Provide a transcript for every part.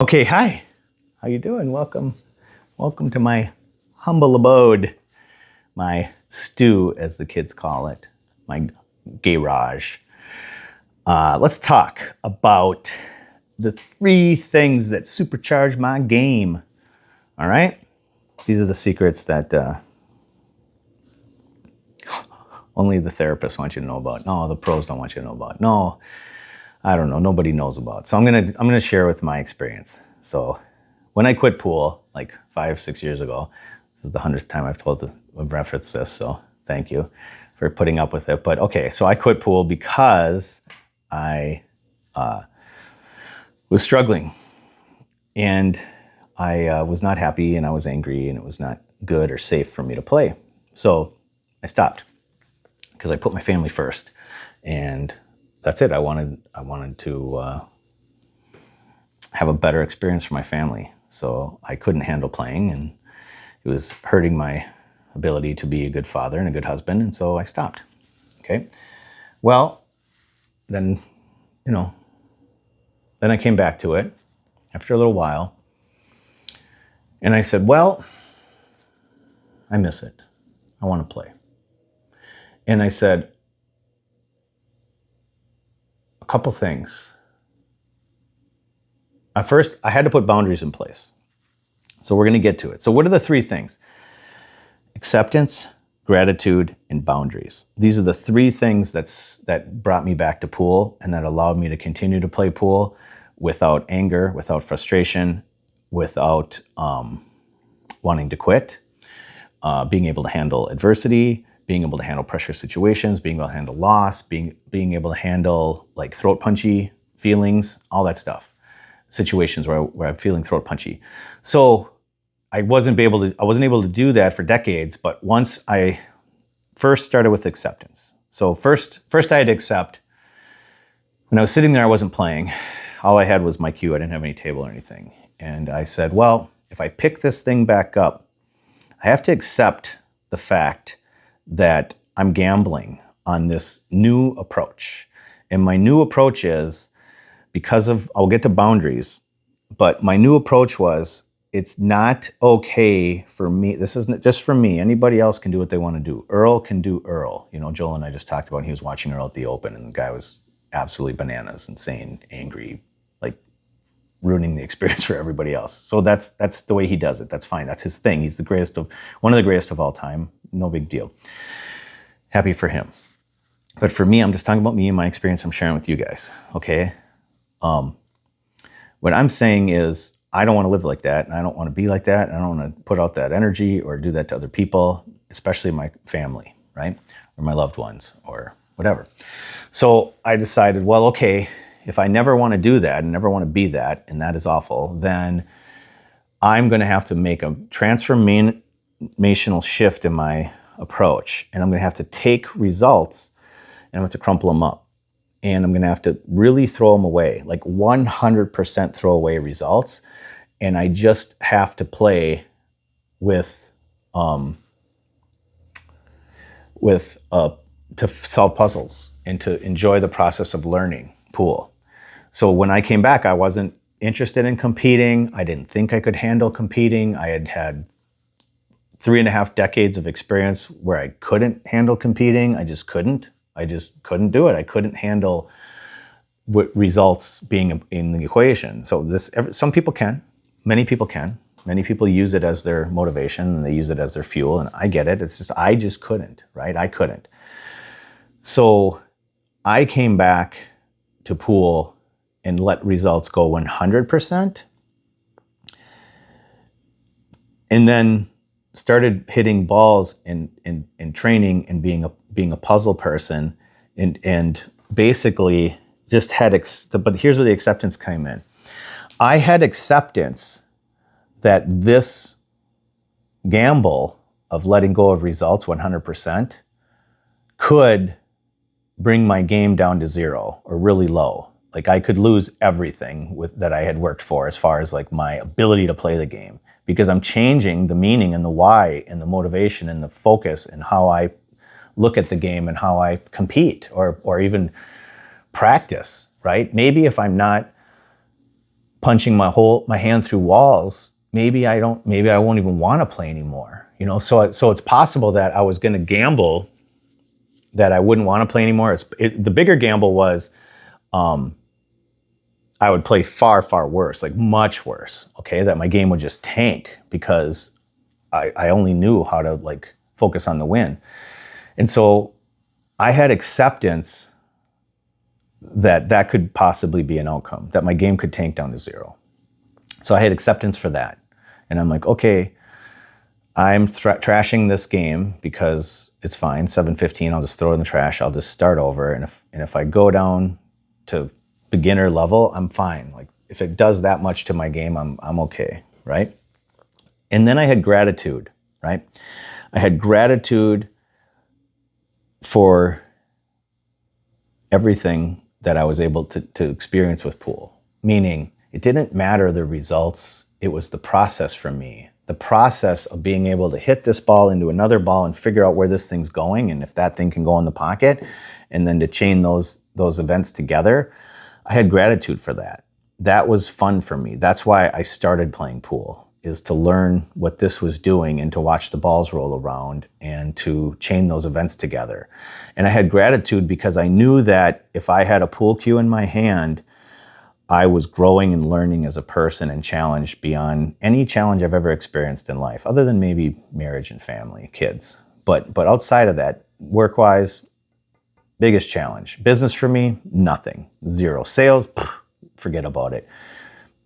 Okay, hi. How you doing? Welcome to my humble abode, my stew, as the kids call it, my garage. Let's talk about the three things that supercharge my game. All right, these are the secrets that only the therapist wants you to know about. No, the pros don't want you to know about. No, I don't know. Nobody knows about. So I'm gonna share with my experience. So when I quit pool like 5-6 years ago, this is the 100th time I've referenced this. So thank you for putting up with it. But okay, so I quit pool because I was struggling and I was not happy and I was angry and it was not good or safe for me to play. So I stopped because I put my family first, and that's it. I wanted to have a better experience for my family. So I couldn't handle playing, and it was hurting my ability to be a good father and a good husband, and so I stopped. Okay. Well, then, you know, then I came back to it after a little while, and I said, well, I miss it. I want to play. And I said a couple things. At first, I had to put boundaries in place. So we're going to get to it. So what are the three things? Acceptance, gratitude, and boundaries. These are the three things that brought me back to pool and that allowed me to continue to play pool without anger, without frustration, without wanting to quit, being able to handle adversity, being able to handle pressure situations, being able to handle loss, being able to handle like throat punchy feelings, all that stuff. Situations where I'm feeling throat punchy. So I wasn't able to do that for decades, but once I first started with acceptance. So first I had to accept when I was sitting there, I wasn't playing. All I had was my cue. I didn't have any table or anything. And I said, well, if I pick this thing back up, I have to accept the fact that I'm gambling on this new approach. And my new approach is I'll get to boundaries, but my new approach was, it's not okay for me. This isn't just for me. Anybody else can do what they want to do. Earl can do Earl. You know, Joel and I just talked about, he was watching Earl at the Open and the guy was absolutely bananas, insane, angry, like ruining the experience for everybody else. So that's the way he does it. That's fine. That's his thing. He's one of the greatest of all time. No big deal. Happy for him. But for me, I'm just talking about me and my experience I'm sharing with you guys. Okay. What I'm saying is, I don't want to live like that, and I don't want to be like that, and I don't want to put out that energy or do that to other people, especially my family, right? Or my loved ones, or whatever. So I decided, well, okay, if I never want to do that and never want to be that, and that is awful, then I'm going to have to make a transformational shift in my approach, and I'm going to have to take results and I'm going to crumple them up. And I'm going to have to really throw them away, like 100% throw away results. And I just have to play with to solve puzzles and to enjoy the process of learning pool. So when I came back, I wasn't interested in competing. I didn't think I could handle competing. I had 3.5 decades of experience where I couldn't handle competing. I just couldn't do it. I couldn't handle results being in the equation. So some people can, many people can. Many people use it as their motivation and they use it as their fuel, and I get it. It's just, I just couldn't, right? I couldn't. So I came back to pool and let results go 100%. And then started hitting balls in training and being a puzzle person, and basically just had but here's where the acceptance came in. I had acceptance that this gamble of letting go of results 100% could bring my game down to zero or really low. Like I could lose everything that I had worked for as far as like my ability to play the game, because I'm changing the meaning and the why and the motivation and the focus and how I look at the game and how I compete or even practice, right? Maybe if I'm not punching my hand through walls, maybe I won't even want to play anymore. So it's possible that I was going to gamble that I wouldn't want to play anymore. The bigger gamble was I would play far, far worse, like much worse. Okay, that my game would just tank because I only knew how to like focus on the win. And so I had acceptance that could possibly be an outcome, that my game could tank down to 0. So I had acceptance for that. And I'm like, okay, I'm trashing this game because it's fine. 7:15, I'll just throw it in the trash. I'll just start over. And if I go down to beginner level, I'm fine. Like if it does that much to my game, I'm okay, right? And then I had gratitude, right? I had gratitude for everything that I was able to experience with pool. Meaning, it didn't matter the results, it was the process for me. The process of being able to hit this ball into another ball and figure out where this thing's going and if that thing can go in the pocket, and then to chain those events together. I had gratitude for that. That was fun for me. That's why I started playing pool, is to learn what this was doing and to watch the balls roll around and to chain those events together. And I had gratitude because I knew that if I had a pool cue in my hand, I was growing and learning as a person and challenged beyond any challenge I've ever experienced in life, other than maybe marriage and family, kids. But outside of that, work-wise, biggest challenge. Business for me, nothing, 0. Sales, forget about it.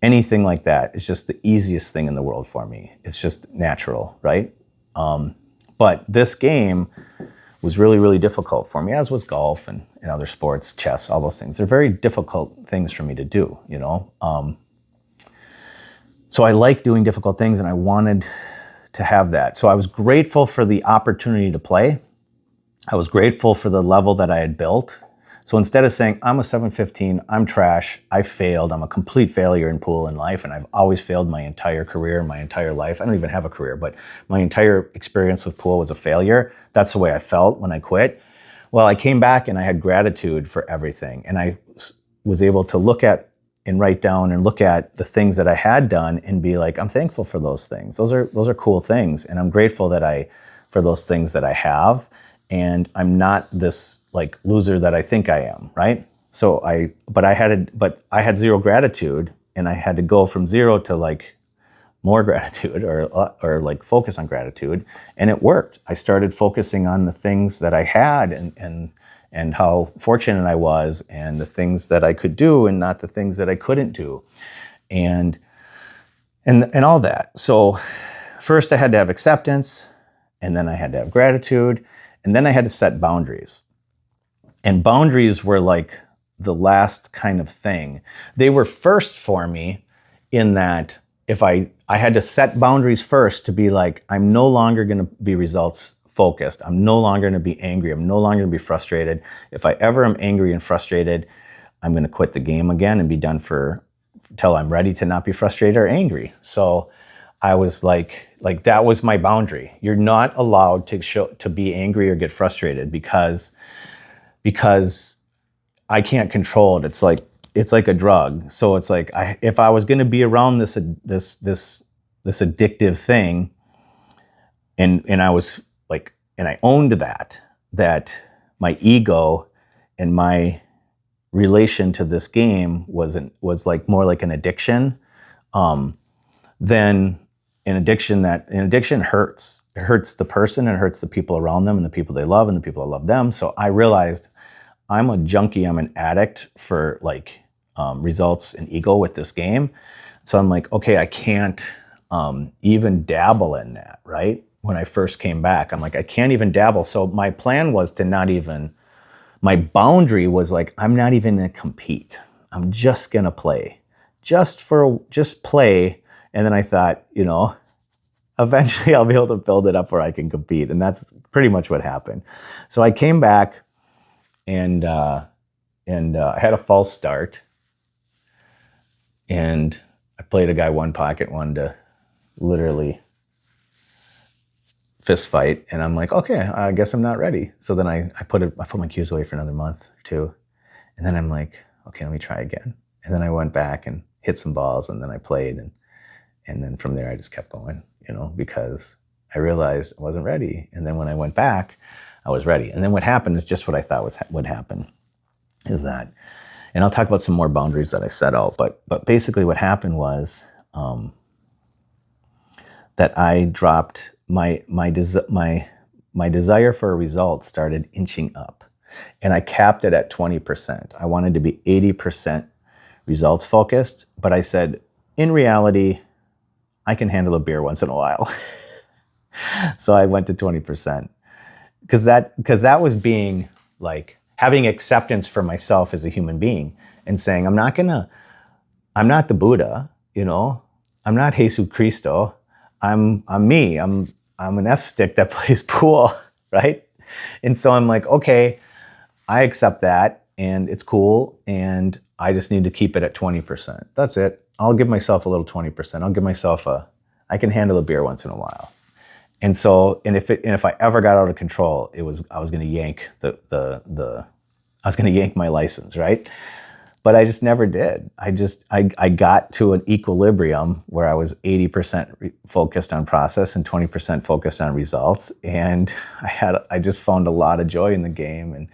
Anything like that is just the easiest thing in the world for me. It's just natural, right? But this game was really, really difficult for me, as was golf and other sports, chess, all those things. They're very difficult things for me to do, So I like doing difficult things and I wanted to have that. So I was grateful for the opportunity to play. I was grateful for the level that I had built. So instead of saying, I'm a 7:15, I'm trash, I failed, I'm a complete failure in pool in life, and I've always failed my entire career, my entire life. I don't even have a career, but my entire experience with pool was a failure. That's the way I felt when I quit. Well, I came back and I had gratitude for everything. And I was able to look at and write down and look at the things that I had done and be like, I'm thankful for those things. Those are cool things. And I'm grateful for those things that I have. And I'm not this like loser that I think I am, right? So but I had 0 gratitude, and I had to go from 0 to like more gratitude or like focus on gratitude, and it worked. I started focusing on the things that I had and how fortunate I was, and the things that I could do, and not the things that I couldn't do, and all that. So first I had to have acceptance, and then I had to have gratitude. And then I had to set boundaries. And boundaries were like the last kind of thing. They were first for me in that if I had to set boundaries first to be like, I'm no longer going to be results focused. I'm no longer going to be angry. I'm no longer going to be frustrated. If I ever am angry and frustrated, I'm going to quit the game again and be done till I'm ready to not be frustrated or angry. So I was like that was my boundary. You're not allowed to be angry or get frustrated because I can't control it. It's like a drug. So it's like if I was going to be around this addictive thing, and I was like, and I owned that my ego and my relation to this game was like more like an addiction, then an addiction hurts. It hurts the person, and it hurts the people around them and the people they love and the people that love them. So I realized I'm a junkie. I'm an addict for like results and ego with this game. So I'm like, okay, I can't even dabble in that, right? When I first came back, I'm like, I can't even dabble. So my plan was my boundary was like, I'm not even gonna compete. I'm just gonna play. Just play. And then I thought, eventually I'll be able to build it up where I can compete. And that's pretty much what happened. So I came back and I had a false start. And I played a guy one pocket, one to literally fist fight. And I'm like, okay, I guess I'm not ready. So then I put my cues away for another month or 2. And then I'm like, okay, let me try again. And then I went back and hit some balls, and then I played, and then from there I just kept going, because I realized I wasn't ready. And then when I went back, I was ready. And then what happened is just what I thought would happen, is that, and I'll talk about some more boundaries that I set out, but basically what happened was that I dropped my desire for a result started inching up, and I capped it at 20%. I wanted to be 80% results focused, but I said, in reality, I can handle a beer once in a while. So I went to 20%, because that was being like having acceptance for myself as a human being, and saying, I'm not the Buddha, I'm not Jesus Cristo. I'm me. I'm an F stick that plays pool, right? And so I'm like, okay, I accept that, and it's cool, and I just need to keep it at 20%. That's it. I'll give myself a little 20%. I'll give myself I can handle a beer once in a while. And so, and if I ever got out of control, I was going to yank I was going to yank my license, right? But I just never did. I got to an equilibrium where I was 80% focused on process and 20% focused on results. And I just found a lot of joy in the game.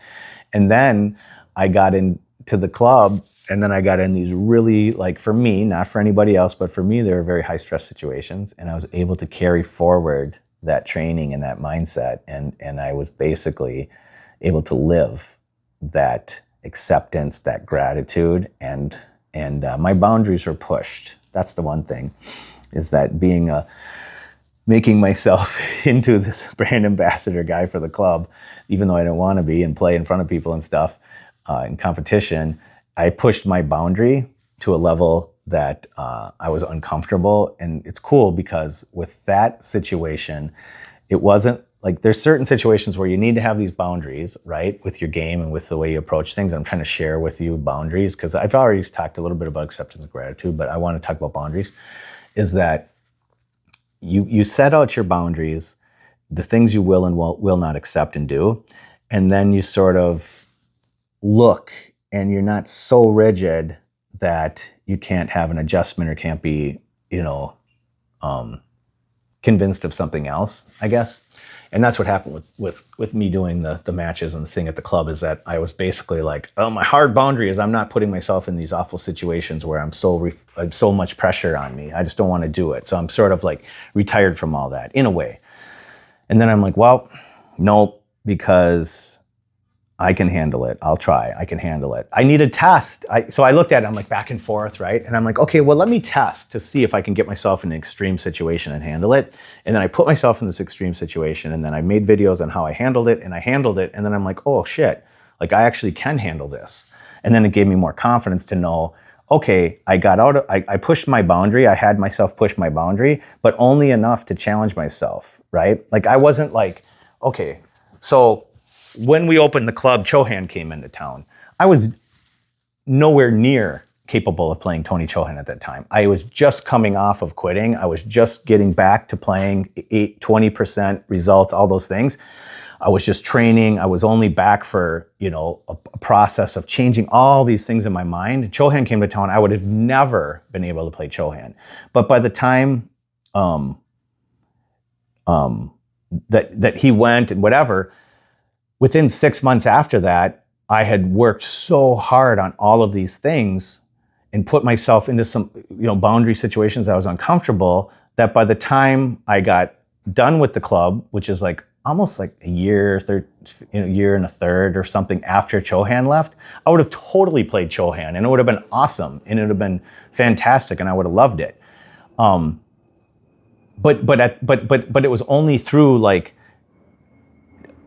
And then I got into the club, and then I got in these really, like, for me, not for anybody else, but for me, they were very high stress situations. And I was able to carry forward that training and that mindset. And I was basically able to live that acceptance, that gratitude, and my boundaries were pushed. That's the one thing, is that making myself into this brand ambassador guy for the club, even though I didn't want to be and play in front of people and stuff in competition, I pushed my boundary to a level that I was uncomfortable. And it's cool because with that situation, it wasn't like, there's certain situations where you need to have these boundaries, right, with your game and with the way you approach things. I'm trying to share with you boundaries, because I've already talked a little bit about acceptance and gratitude, but I want to talk about boundaries. Is that you set out your boundaries, the things you will and will not accept and do, and then you sort of look, and you're not so rigid that you can't have an adjustment or can't be, convinced of something else, I guess. And that's what happened with me doing the matches and the thing at the club, is that I was basically like, oh, my hard boundary is I'm not putting myself in these awful situations where I'm so much pressure on me. I just don't want to do it. So I'm sort of like retired from all that in a way. And then I'm like, well, nope, because I can handle it. I'll try. I can handle it. I need a test. So I looked at it, I'm like back and forth, right? And I'm like, okay, well, let me test to see if I can get myself in an extreme situation and handle it. And then I put myself in this extreme situation, and then I made videos on how I handled it, and I handled it. And then I'm like, oh shit, like I actually can handle this. And then it gave me more confidence to know, okay, I pushed my boundary. I had myself push my boundary, but only enough to challenge myself, right? Like I wasn't like, okay, so when we opened the club, Chohan came into town. I was nowhere near capable of playing Tony Chohan at that time. I was just coming off of quitting. I was just getting back to playing 20% results, all those things. I was just training. I was only back for, a process of changing all these things in my mind. Chohan came to town. I would have never been able to play Chohan. But by the time that he went and whatever, within 6 months after that, I had worked so hard on all of these things and put myself into some, boundary situations that I was uncomfortable, that by the time I got done with the club, which is like almost like a year and a third or something after Chohan left, I would have totally played Chohan, and it would have been awesome, and it would have been fantastic, and I would have loved it. But it was only through like,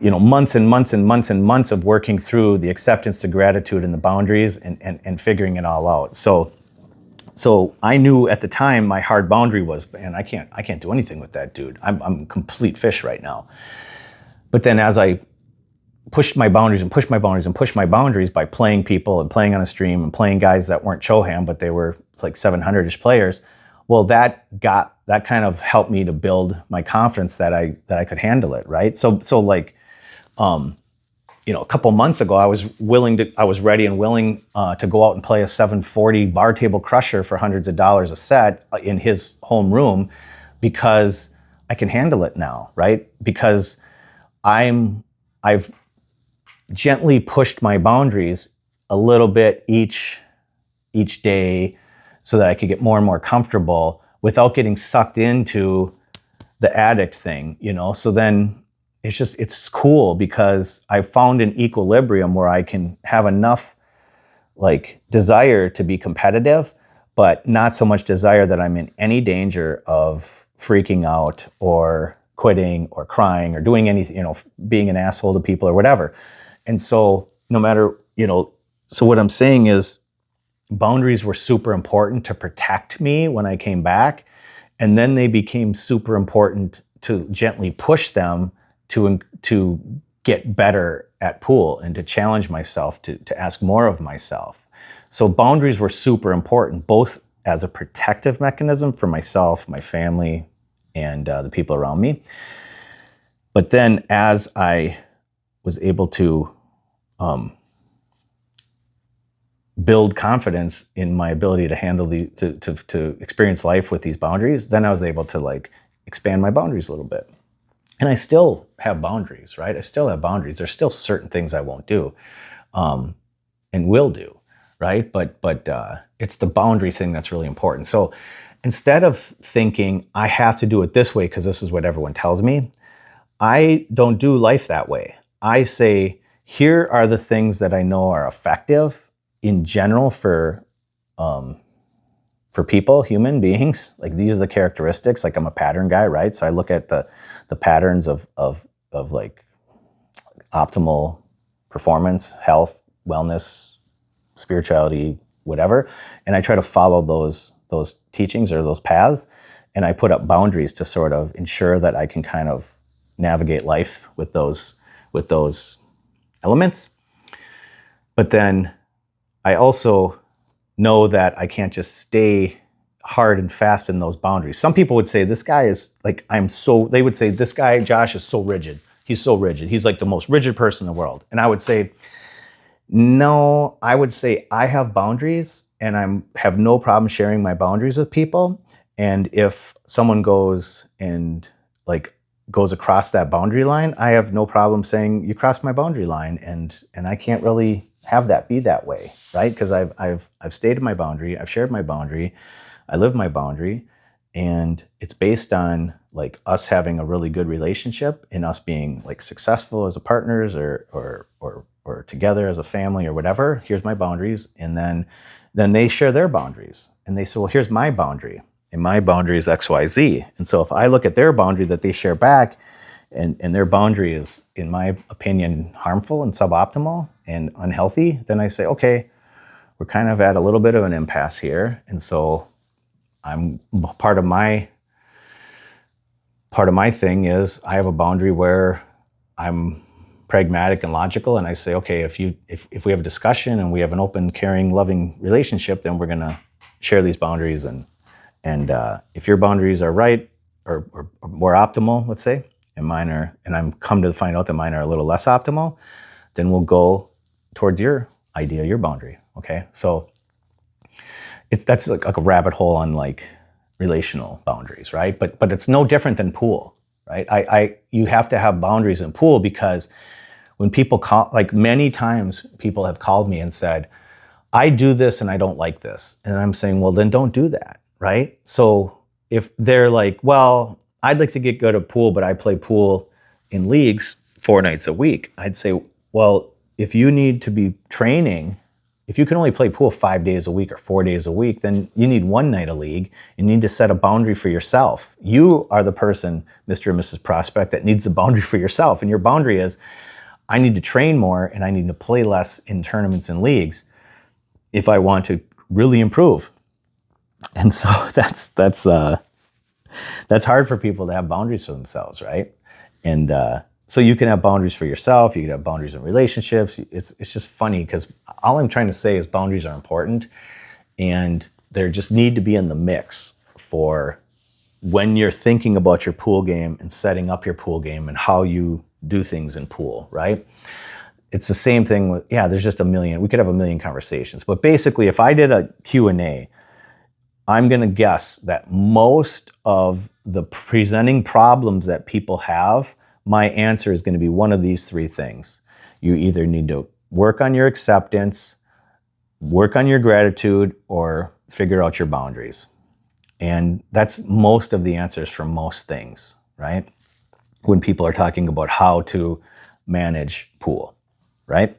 months and months and months and months of working through the acceptance, the gratitude, and the boundaries, and figuring it all out. So I knew at the time my hard boundary was, man, I can't do anything with that dude. I'm complete fish right now. But then as I pushed my boundaries and pushed my boundaries and pushed my boundaries by playing people and playing on a stream and playing guys that weren't Chohan, but they were like 700-ish players, well, that kind of helped me to build my confidence that I could handle it, right? So like, a couple months ago, I was ready and willing to go out and play a 740 bar table crusher for hundreds of dollars a set in his home room because I can handle it now, right? Because I've gently pushed my boundaries a little bit each day so that I could get more and more comfortable without getting sucked into the addict thing, So then it's cool because I found an equilibrium where I can have enough like desire to be competitive, but not so much desire that I'm in any danger of freaking out or quitting or crying or doing anything, being an asshole to people or whatever. And so no matter, so what I'm saying is boundaries were super important to protect me when I came back. And then they became super important to gently push them to get better at pool and to challenge myself, to ask more of myself. So boundaries were super important, both as a protective mechanism for myself, my family, and the people around me. But then as I was able to build confidence in my ability to handle to experience life with these boundaries, then I was able to like expand my boundaries a little bit. And I still have boundaries, right? I still have boundaries. There's still certain things I won't do, and will do, right? But it's the boundary thing that's really important. So instead of thinking I have to do it this way because this is what everyone tells me, I don't do life that way. I say, here are the things that I know are effective in general for people, human beings. Like these are the characteristics. Like I'm a pattern guy, right? So I look at the patterns of like optimal performance, health, wellness, spirituality, whatever, and I try to follow those teachings or those paths, and I put up boundaries to sort of ensure that I can kind of navigate life with those elements. But then I also know that I can't just stay hard and fast in those boundaries. Some people would say this guy is like, they would say this guy, Josh, is so rigid. He's so rigid. He's like the most rigid person in the world. And I would say, no, I would say I have boundaries and have no problem sharing my boundaries with people. And if someone goes across that boundary line, I have no problem saying you crossed my boundary line, and I can't really have that be that way, right? Because I've stated my boundary, I've shared my boundary, I live my boundary, and it's based on like us having a really good relationship and us being like successful as a partners or together as a family or whatever. Here's my boundaries, and then they share their boundaries, and they say, well, here's my boundary. And my boundary is XYZ. And so if I look at their boundary that they share back, and their boundary is, in my opinion, harmful and suboptimal and unhealthy, then I say, okay, we're kind of at a little bit of an impasse here. And so part of my thing is I have a boundary where I'm pragmatic and logical, and I say, okay, if we have a discussion and we have an open, caring, loving relationship, then we're gonna share these boundaries, and if your boundaries are right or more optimal, let's say, and I'm come to find out that mine are a little less optimal, then we'll go towards your idea, your boundary. Okay, so that's like a rabbit hole on like relational boundaries, right? But it's no different than pool, right? You have to have boundaries in pool, because when people call, like many times people have called me and said, I do this and I don't like this, and I'm saying, well, then don't do that. Right? So if they're like, well, I'd like to get good at pool, but I play pool in leagues 4 nights a week, I'd say, well, if you need to be training, if you can only play pool 5 days a week or 4 days a week, then you need 1 night a league. You need to set a boundary for yourself. You are the person, Mr. and Mrs. Prospect, that needs the boundary for yourself. And your boundary is, I need to train more and I need to play less in tournaments and leagues if I want to really improve. And so that's hard for people to have boundaries for themselves, right? And so you can have boundaries for yourself. You can have boundaries in relationships. It's just funny because all I'm trying to say is boundaries are important, and they just need to be in the mix for when you're thinking about your pool game and setting up your pool game and how you do things in pool, right? it's the same thing with, yeah, there's just a million, we could have a million conversations. But basically, if I did a Q&A, I'm going to guess that most of the presenting problems that people have, my answer is going to be one of these three things. You either need to work on your acceptance, work on your gratitude, or figure out your boundaries. And that's most of the answers for most things, right? When people are talking about how to manage pool, right?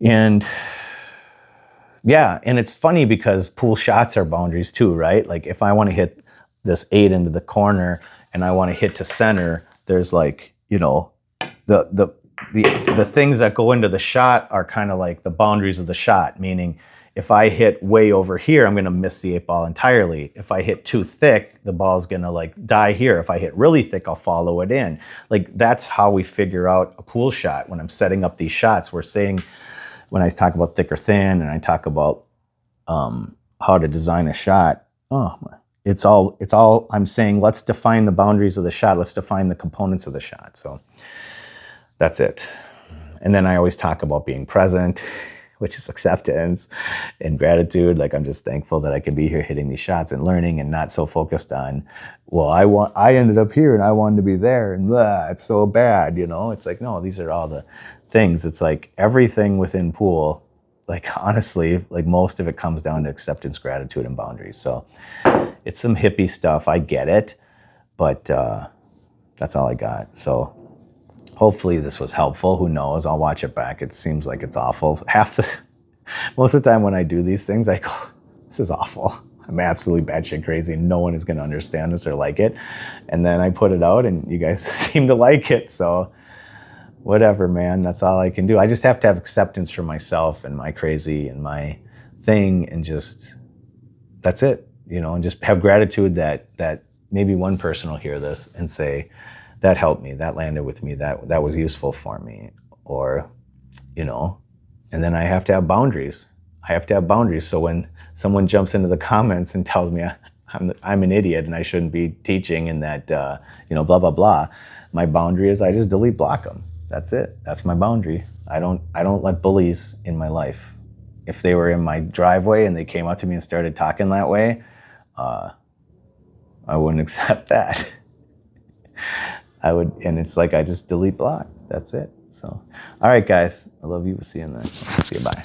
And yeah, and it's funny because pool shots are boundaries too, right? Like if I want to hit this 8 into the corner and I want to hit to center, there's like, you know, the things that go into the shot are kind of like the boundaries of the shot, meaning if I hit way over here, I'm going to miss the 8 ball entirely. If I hit too thick, the ball's going to like die here. If I hit really thick, I'll follow it in. Like that's how we figure out a pool shot. When I'm setting up these shots, we're saying, when I talk about thick or thin and I talk about how to design a shot, it's all I'm saying, let's define the boundaries of the shot. Let's define the components of the shot. So that's it. And then I always talk about being present, which is acceptance and gratitude. Like I'm just thankful that I can be here hitting these shots and learning and not so focused on, well, I ended up here and I wanted to be there and blah, it's so bad, you know? It's like, no, these are all the things. It's like everything within pool, like honestly, like most of it comes down to acceptance, gratitude, and boundaries. So it's some hippie stuff. I get it, but that's all I got. So hopefully this was helpful. Who knows? I'll watch it back. It seems like it's awful. Most of the time when I do these things, I go, this is awful. I'm absolutely batshit crazy. No one is going to understand this or like it. And then I put it out and you guys seem to like it. So whatever, man, that's all I can do. I just have to have acceptance for myself and my crazy and my thing, and just, that's it, you know, and just have gratitude that maybe one person will hear this and say, that helped me, that landed with me, that was useful for me, or, you know, and then I have to have boundaries. I have to have boundaries. So when someone jumps into the comments and tells me I'm an idiot and I shouldn't be teaching and that, you know, blah, blah, blah, my boundary is I just delete block them. That's it. That's my boundary. I don't let bullies in my life. If they were in my driveway and they came up to me and started talking that way, I wouldn't accept that. I would, and it's like I just delete block. That's it. So, all right, guys. I love you. We'll see you in the next one. See you. Bye.